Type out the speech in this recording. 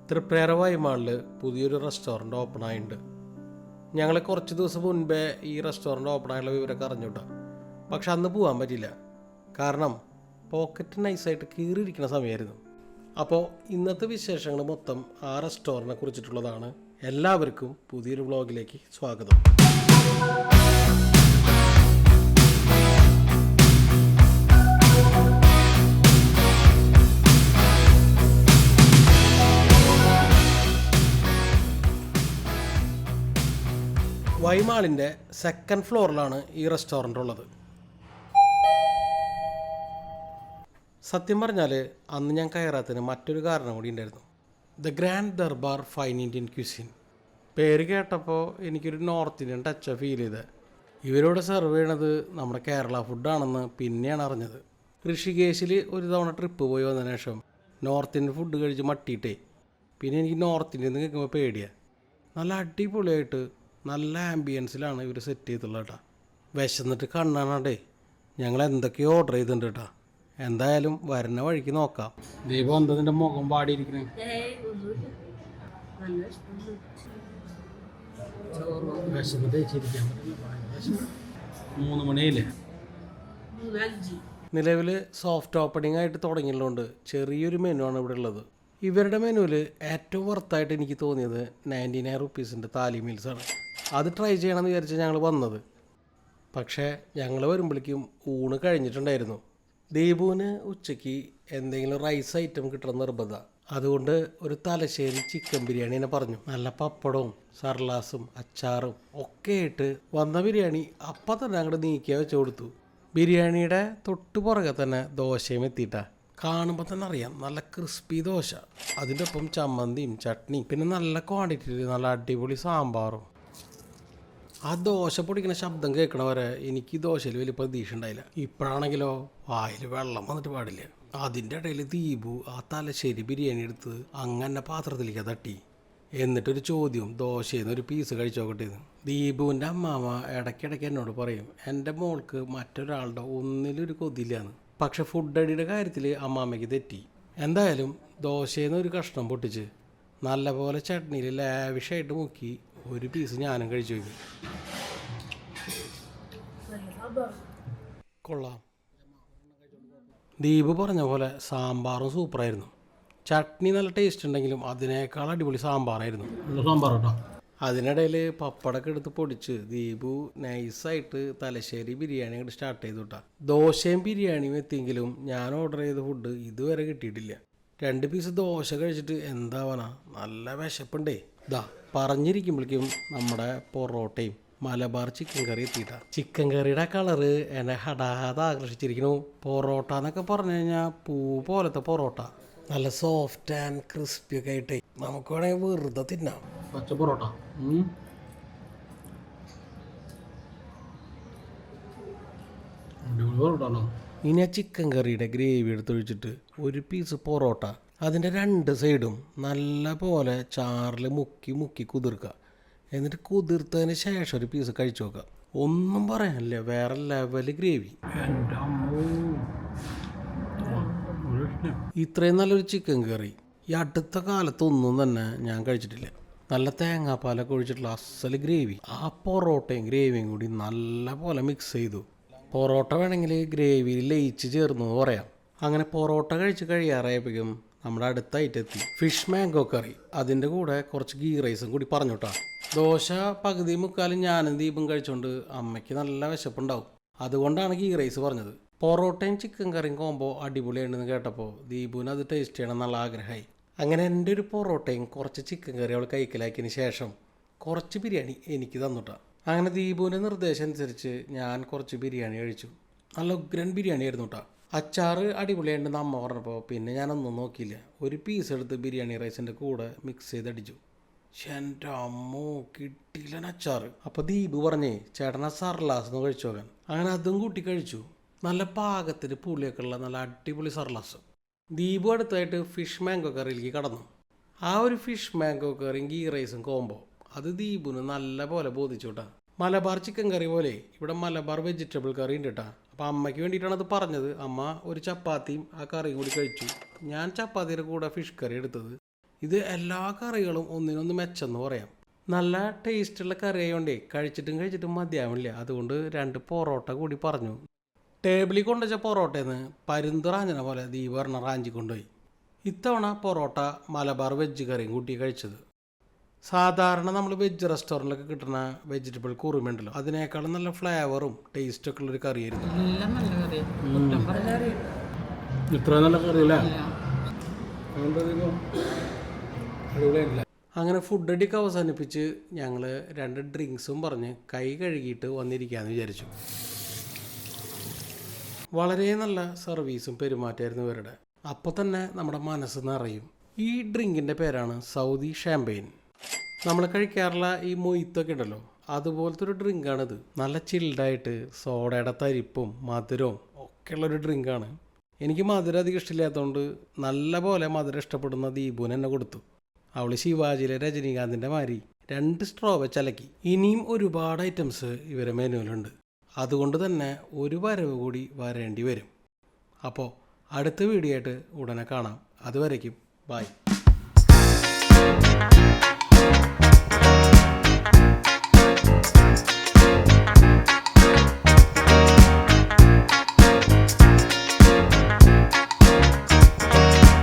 തൃപ്രയാർ വൈമാളിൽ പുതിയൊരു restaurant open ആയിട്ടുണ്ട്. ഞങ്ങൾ കുറച്ച് ദിവസം മുൻപേ ഈ റെസ്റ്റോറൻറ്റ് ഓപ്പൺ ആയുള്ള വിവരമൊക്കെ അറിഞ്ഞുട്ടാ. പക്ഷെ അന്ന് പോകാൻ പറ്റില്ല. കാരണം പോക്കറ്റ് നൈസായിട്ട് കീറിയിരിക്കുന്ന സമയമായിരുന്നു. അപ്പോൾ ഇന്നത്തെ വിശേഷങ്ങൾ മൊത്തം ആ റെസ്റ്റോറൻറ്റിനെ കുറിച്ചിട്ടുള്ളതാണ്. എല്ലാവർക്കും പുതിയൊരു വ്ളോഗിലേക്ക് സ്വാഗതം. വൈമാളിൻ്റെ സെക്കൻഡ് ഫ്ലോറിലാണ് ഈ റെസ്റ്റോറൻ്റ് ഉള്ളത്. സത്യം പറഞ്ഞാൽ അന്ന് ഞാൻ കയറാത്തതിന് മറ്റൊരു കാരണം കൂടി ഉണ്ടായിരുന്നു. The Grand Darbar fine Indian cuisine. പേര് കേട്ടപ്പോൾ എനിക്കൊരു നോർത്ത് ഇന്ത്യൻ ടച്ച് ഫീൽ ചെയ്തത്. ഇവരോട് സെർവ് ചെയ്യണത് നമ്മുടെ കേരള ഫുഡാണെന്ന് പിന്നെയാണ് അറിഞ്ഞത്. ഋഷികേശിൽ ഒരു തവണ ട്രിപ്പ് പോയി വന്നതിന് ശേഷം നോർത്ത് ഇന്ത്യൻ ഫുഡ് കഴിച്ച് മട്ടിയിട്ടേ പിന്നെ എനിക്ക് നോർത്ത് ഇന്ത്യൻ കേൾക്കുമ്പോൾ പേടിയാണ്. നല്ല അടിപൊളിയായിട്ട് നല്ല ആംബിയൻസിലാണ് ഇവർ സെറ്റ് ചെയ്തിട്ടുള്ളത് കേട്ടോ. വിശന്നിട്ട് കണ്ണാണേ ഞങ്ങൾ എന്തൊക്കെയോ ഓർഡർ ചെയ്തിട്ടുണ്ട് കേട്ടോ. എന്തായാലും വരുന്ന വഴിക്ക് നോക്കാം. ദീപം എന്തതിൻ്റെ മുഖം പാടിയിരിക്കണേ. വിശന്നിട്ട് ചിരിക്കാൻ പറ്റില്ല. 3 മണിയില്ലേ. നിലവിൽ സോഫ്റ്റ് ഓപ്പണിംഗ് ആയിട്ട് തുടങ്ങിയതുകൊണ്ട് ചെറിയൊരു മെനു ആണ് ഇവിടെ ഉള്ളത്. ഇവരുടെ മെനുവിൽ ഏറ്റവും വർത്തായിട്ട് എനിക്ക് തോന്നിയത് 99 റുപ്പീസിൻ്റെ താലി മീൽസാണ്. അത് ട്രൈ ചെയ്യണമെന്ന് വിചാരിച്ച് ഞങ്ങൾ വന്നത്. പക്ഷേ ഞങ്ങൾ വരുമ്പോഴേക്കും ഊണ് കഴിഞ്ഞിട്ടുണ്ടായിരുന്നു. ദീപുവിന് ഉച്ചയ്ക്ക് എന്തെങ്കിലും റൈസ് ഐറ്റം കിട്ടണം നിർബന്ധം. അതുകൊണ്ട് ഒരു തലശ്ശേരി ചിക്കൻ ബിരിയാണി തന്നെ പറഞ്ഞു. നല്ല പപ്പടവും സർലാസും അച്ചാറും ഒക്കെ ആയിട്ട് വന്ന ബിരിയാണി അപ്പം തന്നെ അങ്ങോട്ട് നീക്കിയാൽ വെച്ച് കൊടുത്തു. ബിരിയാണിയുടെ തൊട്ട് പുറകെ തന്നെ ദോശയും എത്തിയിട്ടാ. കാണുമ്പോൾ തന്നെ അറിയാം നല്ല ക്രിസ്പി ദോശ. അതിൻ്റെ ഒപ്പം ചമ്മന്തിയും ചട്നിയും പിന്നെ നല്ല ക്വാണ്ടിറ്റിയിൽ നല്ല അടിപൊളി സാമ്പാറും. ആ ദോശ പൊടിക്കുന്ന ശബ്ദം കേൾക്കണ വരെ എനിക്ക് ദോശയിൽ വലിയ പ്രതീക്ഷ ഉണ്ടായില്ല. ഇപ്പോഴാണെങ്കിലോ വായിൽ വെള്ളം വന്നിട്ട് പാടില്ല. അതിൻ്റെ ഇടയിൽ ദീപു ആ തലശ്ശേരി ബിരിയാണി എടുത്ത് അങ്ങനെ പാത്രത്തിലേക്ക് തട്ടി. എന്നിട്ടൊരു ചോദ്യം, ദോശയിൽ നിന്ന് ഒരു പീസ് കഴിച്ചു നോക്കട്ടെ. ദീപുവിൻ്റെ അമ്മാമ്മ ഇടയ്ക്കിടയ്ക്ക് എന്നോട് പറയും എൻ്റെ മോൾക്ക് മറ്റൊരാളുടെ ഒന്നിലൊരു കൊതിയില്ലാന്ന്. പക്ഷെ ഫുഡ് അടിയുടെ കാര്യത്തിൽ അമ്മാമ്മയ്ക്ക് തെറ്റി. എന്തായാലും ദോശയിൽ നിന്ന് ഒരു കഷ്ണം പൊട്ടിച്ച് നല്ലപോലെ ചട്നിയിൽ ലാവിഷായിട്ട് മുക്കി ഒരു പീസ് ഞാനും കഴിച്ചു നോക്കി. കൊള്ളാം. ദീപ് പറഞ്ഞ പോലെ സാമ്പാറും സൂപ്പറായിരുന്നു. ചട്നി നല്ല ടേസ്റ്റ് ഉണ്ടെങ്കിലും അതിനേക്കാൾ അടിപൊളി സാമ്പാറായിരുന്നു. സാമ്പാർ കേട്ടോ. അതിനിടയിൽ പപ്പടമൊക്കെ എടുത്ത് പൊടിച്ച് ദീപു നൈസായിട്ട് തലശ്ശേരി ബിരിയാണി അങ്ങോട്ട് സ്റ്റാർട്ട് ചെയ്തു കേട്ടോ. ദോശയും ബിരിയാണിയും എത്തിയെങ്കിലും ഞാൻ ഓർഡർ ചെയ്ത ഫുഡ് ഇതുവരെ കിട്ടിയിട്ടില്ല. 2 പീസ് ദോശ കഴിച്ചിട്ട് എന്താവാനാ, നല്ല വിശപ്പുണ്ടേ. ഇതാ പറഞ്ഞിരിക്കുമ്പോഴേക്കും നമ്മുടെ പൊറോട്ടയും മലബാർ ചിക്കൻ കറി എത്തിയിട്ടാ. ചിക്കൻ കറിയുടെ കളറ് എന്നെ ഹടാഹത ആകർഷിച്ചിരിക്കുന്നു. പൊറോട്ട എന്നൊക്കെ പറഞ്ഞു കഴിഞ്ഞാൽ പൂ പോലത്തെ പൊറോട്ട, നല്ല സോഫ്റ്റ് ആൻഡ് ക്രിസ്പി ഒക്കെ ആയിട്ടേ നമുക്ക് വേണമെങ്കിൽ വെറുതെ തിന്നാം. പച്ച പൊറോട്ട. ഇനി ആ ചിക്കൻ കറിയുടെ ഗ്രേവി എടുത്തൊഴിച്ചിട്ട് ഒരു പീസ് പൊറോട്ട അതിൻ്റെ 2 സൈഡും നല്ല പോലെ ചാറിൽ മുക്കി മുക്കി കുതിർക്കുക. എന്നിട്ട് കുതിർത്തതിന് ശേഷം ഒരു പീസ് കഴിച്ചു നോക്കുക. ഒന്നും പറയാനില്ല, വേറെ ലെവൽ ഗ്രേവി. ഇത്രയും നല്ലൊരു ചിക്കൻ കറി ഈ അടുത്ത കാലത്തൊന്നും തന്നെ ഞാൻ കഴിച്ചിട്ടില്ല. നല്ല തേങ്ങാപ്പാലൊക്കെ ഒഴിച്ചിട്ടുള്ള അസൽ ഗ്രേവി. ആ പൊറോട്ടയും ഗ്രേവിയും കൂടി നല്ല പോലെ മിക്സ് ചെയ്തു. പൊറോട്ട വേണമെങ്കിൽ ഗ്രേവിയിൽ ലയിച്ച് ചേർന്നു എന്ന് പറയാം. അങ്ങനെ പൊറോട്ട കഴിച്ച് കഴിയാറായപ്പോഴും നമ്മുടെ അടുത്ത ഐറ്റം എത്തി, ഫിഷ് മാംഗോ കറി. അതിൻ്റെ കൂടെ കുറച്ച് ഗീ റൈസും കൂടി പറഞ്ഞോട്ടാ. ദോശ പകുതി മുക്കാലും ഞാനും ദീപം കഴിച്ചുകൊണ്ട് അമ്മയ്ക്ക് നല്ല വിശപ്പുണ്ടാവും. അതുകൊണ്ടാണ് ഗീ റൈസ് പറഞ്ഞത്. പൊറോട്ടയും ചിക്കൻ കറിയും കോമ്പോ അടിപൊളിയാണെന്ന് കേട്ടപ്പോൾ ദീപുവിന് അത് ടേസ്റ്റ് ചെയ്യണം എന്നുള്ള ആഗ്രഹമായി. അങ്ങനെ എൻ്റെ ഒരു പൊറോട്ടയും കുറച്ച് ചിക്കൻ കറി അവൾ കൈക്കലാക്കിയതിന് ശേഷം കുറച്ച് ബിരിയാണി എനിക്ക് തന്നുട്ടാ. അങ്ങനെ ദീപുവിൻ്റെ നിർദ്ദേശം അനുസരിച്ച് ഞാൻ കുറച്ച് ബിരിയാണി കഴിച്ചു. നല്ല ഉഗ്രൻ ബിരിയാണി ആയിരുന്നു കേട്ടോ. അച്ചാറ് അടിപൊളിയായിട്ടുണ്ടെന്ന് അമ്മ പറഞ്ഞപ്പോൾ പിന്നെ ഞാനൊന്നും നോക്കിയില്ല. ഒരു പീസ് എടുത്ത് ബിരിയാണി റൈസിൻ്റെ കൂടെ മിക്സ് ചെയ്തടിച്ചു. എൻ്റെ അമ്മോ കിട്ടിയില്ല അച്ചാറ്. അപ്പോൾ ദീപ് പറഞ്ഞേ ചേട്ടനാ സർലാസ് എന്ന് കഴിച്ചു നോക്കാൻ. അങ്ങനെ അതും കൂട്ടി കഴിച്ചു. നല്ല പാകത്തിന് പുളിയൊക്കെ ഉള്ള നല്ല അടിപൊളി സർലാസ്. ദീപു അടുത്തായിട്ട് ഫിഷ് മാംഗോ കറിയിലേക്ക് കടന്നു. ആ ഒരു ഫിഷ് മാംഗോ കറിയും ഗീ റൈസും കോമ്പോ അത് ദീപുവിന് നല്ല പോലെ ബോധിച്ചു കേട്ടാ. മലബാർ ചിക്കൻ കറി പോലെ ഇവിടെ മലബാർ വെജിറ്റബിൾ കറി ഉണ്ട് കേട്ടോ. അപ്പോൾ അമ്മയ്ക്ക് വേണ്ടിയിട്ടാണ് അത് പറഞ്ഞത്. അമ്മ ഒരു ചപ്പാത്തിയും ആ കറിയും കൂടി കഴിച്ചു. ഞാൻ ചപ്പാത്തിയുടെ കൂടെ ഫിഷ് കറി എടുത്തത്. ഇത് എല്ലാ കറികളും ഒന്നിനൊന്ന് മെച്ചെന്ന് പറയാം. നല്ല ടേസ്റ്റുള്ള കറി ആയതുകൊണ്ടേ കഴിച്ചിട്ടും മതിയാവില്ല. അതുകൊണ്ട് 2 പൊറോട്ട കൂടി പറഞ്ഞു. ടേബിളിൽ കൊണ്ടുവച്ച പൊറോട്ടയെന്ന് പരുന്ത് റാഞ്ചന പോലെ ദീപർണ റാഞ്ചി കൊണ്ടുപോയി. ഇത്തവണ പൊറോട്ട മലബാർ വെജ് കറിയും കൂട്ടി കഴിച്ചത്. സാധാരണ നമ്മൾ വെജ് റെസ്റ്റോറൻറ്റിലൊക്കെ കിട്ടുന്ന വെജിറ്റബിൾ കുറുമയുണ്ടല്ലോ, അതിനേക്കാളും നല്ല ഫ്ലേവറും ടേസ്റ്റൊക്കെ ഉള്ളൊരു കറിയായിരുന്നു. ഇത്ര നല്ല കറിയല്ലേ. അങ്ങനെ ഫുഡ് അടിയൊക്കെ അവസാനിപ്പിച്ച് ഞങ്ങൾ 2 ഡ്രിങ്ക്സും പറഞ്ഞ് കൈ കഴുകിയിട്ട് വന്നിരിക്കാമെന്ന് വിചാരിച്ചു. വളരെ നല്ല സർവീസും പെരുമാറ്റമായിരുന്നു ഇവരുടെ. അപ്പോൾ തന്നെ നമ്മുടെ മനസ്സ് നിറയും. ഈ ഡ്രിങ്കിൻ്റെ പേരാണ് സൗദി ഷാമ്പെയിൻ. നമ്മൾ കഴിക്കാറുള്ള ഈ മൊയ്ത്തൊക്കെ ഉണ്ടല്ലോ, അതുപോലത്തെ ഒരു ഡ്രിങ്കാണിത്. നല്ല ചിൽഡായിട്ട് സോഡയുടെ തരിപ്പും മധുരവും ഒക്കെയുള്ളൊരു ഡ്രിങ്കാണ്. എനിക്ക് മധുരം അധികം ഇഷ്ടമില്ലാത്തതുകൊണ്ട് നല്ല പോലെ മധുരം ഇഷ്ടപ്പെടുന്ന ദീപുവിന് എന്നെ കൊടുത്തു. അവൾ ശിവാജിയിലെ രജനീകാന്തിൻ്റെ മാതിരി 2 സ്ട്രോ വെച്ചലക്കി. ഇനിയും ഒരുപാട് ഐറ്റംസ് ഇവരെ മെനുവിലുണ്ട്. അതുകൊണ്ട് തന്നെ ഒരു വരവ് കൂടി വരേണ്ടി വരും. അപ്പോൾ അടുത്ത വീഡിയോ ആയിട്ട് ഉടനെ കാണാം. അതുവരേക്കും ബൈ.